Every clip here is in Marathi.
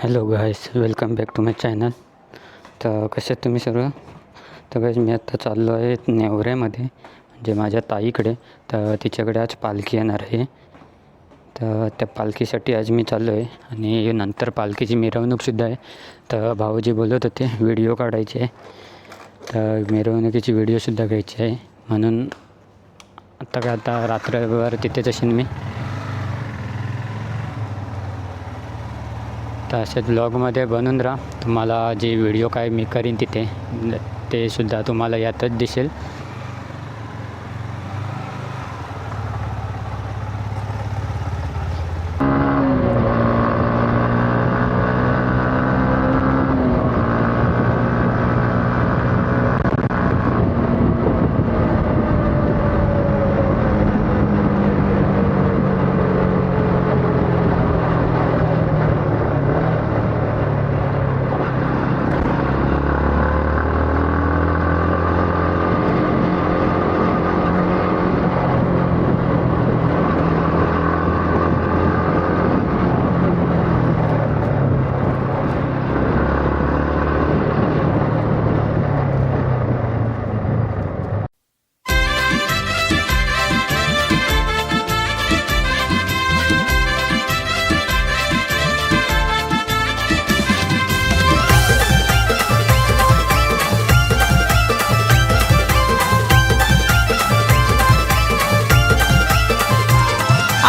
Hello guys, welcome back to my channel. तर कसे आहेत तुम्ही सर्व? तर गाईस, मी आत्ता चाललो आहे नेवऱ्यामध्ये, म्हणजे माझ्या ताईकडे. तर तिच्याकडे आज पालखी येणार आहे. तर त्या पालखीसाठी आज मी चाललो आहे आणि नंतर पालखीची मिरवणूकसुद्धा आहे. तर भाऊजी बोलत होते व्हिडिओ काढायचे आहे, तर मिरवणुकीची व्हिडिओसुद्धा घ्यायची आहे. म्हणून आता रात्रभर तिथेच असेल मी. तर असेच ब्लॉगमध्ये बनून राहा. तुम्हाला जे व्हिडिओ काय मी करीन तिथे ते सुद्धा तुम्हाला यातच दिसेल.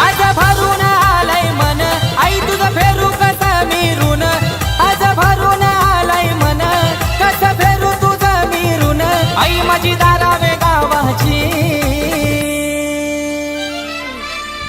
आज भरून आलंय मन, आई तुझं फेरू कसं मिरून. आज भरून आलंय मन, कसं फेरू तुझं मिरून. आई माझी दारावे गावाची,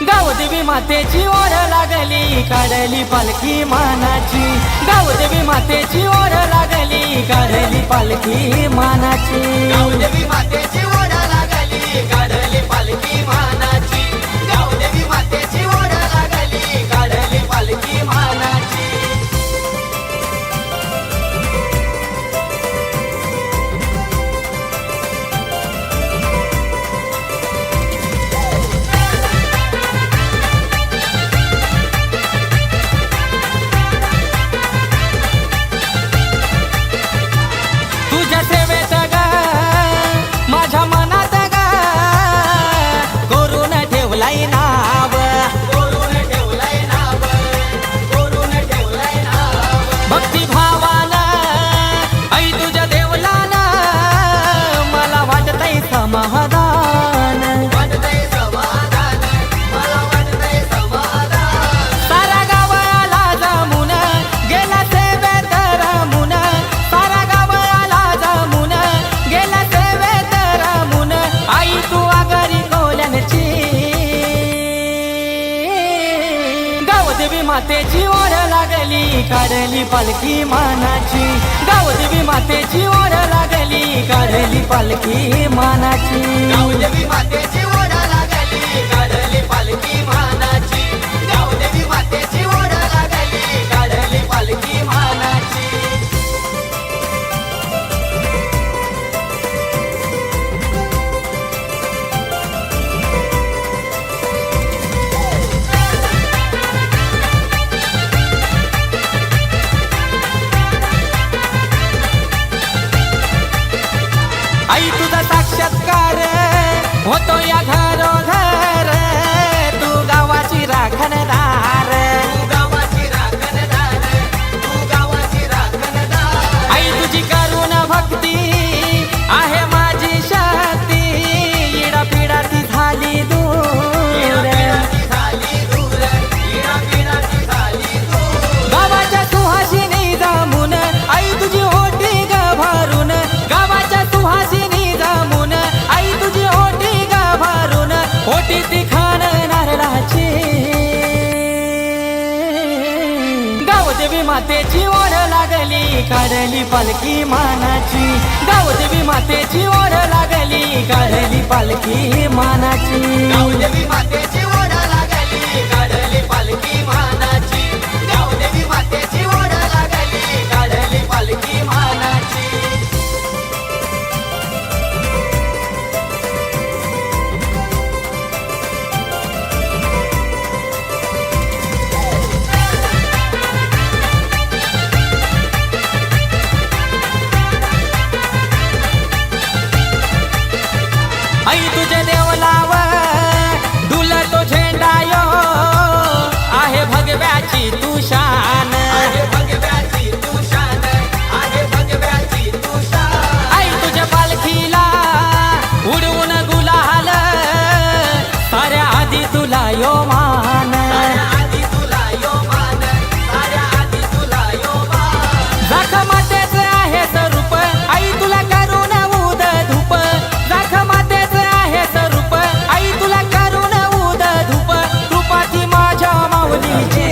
गावदेवी मातेची ओढ लागली, काढली पालखी मानाची. गावदेवी मातेची ओढ लागली, काढली पालखी मानाची. गावदेवी मातेची ओढ लागली, काढली पालखी मानाची. गावदेवी मातेची ओढ लागली, काढली पालखी मानाची. तुझ्या सेवेत ग माझ्या मनात ग करून ठेवलाय नाव, करून ठेवलाय नाव, करून ठेवलाय नाव. भक्ती भावानं आई तुझ्या देवलानं मला वाटतंय समाधान, वाटतंय समाधान, मला वाटतंय समाधान. सारा गावाला जमून गेला सेवेत रमून, सारा गावाला जमून गेला सेवेत रमून. आई तू आगरी कोल्यांची, गावदेवी मातेची ओढ लागली, काढली पालखी मानाची. गावदेवी मातेची ओढ लागली, काढली पालखी मानाची. गावदेवी मातेची ओढ लागली, काढली पालखी मानाची. गावदेवी मातेची ओढ लागली, काढली पालखी मानाची. आई तुझा साक्षात्कार होतो या घरोघर, तू गावाची राखणदार, तू गावाची राखणदार, तू गावाची राखणदार. आई तुझी करुण भक्ती आहे माझी शक्ती, इडा पिडा ती झाली दूर, झाली दूर, इडा पिडा ती झाली दूर. गावाच्या सुहासिनी जमून आई तुझी होती ग भरून, गावाच्या सुहासिनी जमून आई तुझी होती ग भरून. होती ती खान नारळाची, गावदेवी मातेची ओढ लागली, काढली पालखी मानाची. गावदेवी मातेची ओढ लागली, काढली पालखी मानाची. गावदेवी मातेची ओढ लागली, काढली पालखी मानाची. गावदेवी मातेची ओढ लागली, काढली पालखी मानाची. आई तुझे देवलाव डुलतो झेंडा यो आहे भगव्याची तू शान आई तुझ्या पालखीला उडवून गुलाल साऱ्या आधी तुला यो मान जाखमातेच आहे स्वरूप आई तुला करून उद धूप जाखमातेच आहे स्वरूप आई तुला करून उद धूप रूपाची माझ्या माऊलीची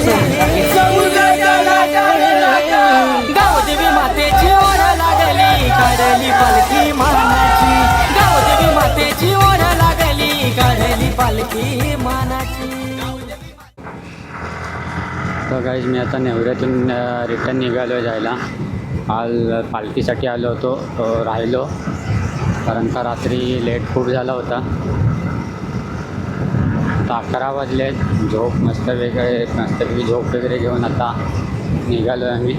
गावदेवी मातेची ओढ लागली काढली पालखी मानाची गावदेवी मातेची ओढ लागली काढली पालखी मानाची तर गाईज मी आता नेवऱ्यातून रिटर्न निघालो जायला. काल पालखीसाठी आलो होतो, राहिलो कारण का रात्री लेट खूप झाला होता. आता 11 वाजले. झोप मस्तपैकी झोप वगैरे घेऊन आता निघालो आहे आम्ही.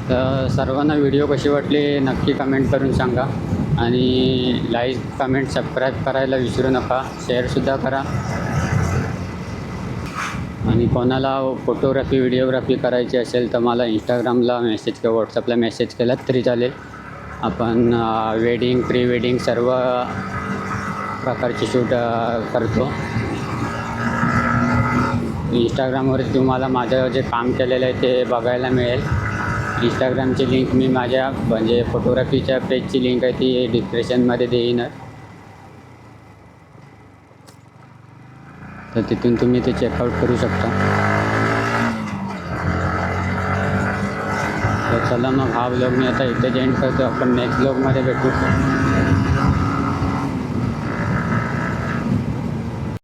तर सर्वांना व्हिडिओ कशी वाटली नक्की कमेंट करून सांगा आणि लाईक कमेंट सबस्क्राईब करायला विसरू नका. शेअरसुद्धा करा आणि कोणाला फोटोग्राफी व्हिडिओग्राफी करायची असेल तर मला इंस्टाग्रामला मेसेज किंवा व्हॉट्सअपला मेसेज केलात तरी चालेल. आपण वेडिंग प्री वेडिंग सर्व प्रकारची शूट करतो. इंस्टाग्रामवर तुम्हाला माझं जे काम केलेलं आहे ते बघायला मिळेल. इंस्टाग्रामची लिंक मी माझ्या म्हणजे फोटोग्राफीच्या पेजची लिंक आहे ती डिस्क्रिप्शनमध्ये देईनच. तर तिथून तुम्ही ते चेकआउट करू शकता. तर चला मग हा व्लॉग मी आता इथे एंड करतो. आपण नेक्स्ट व्लॉगमध्ये भेटू.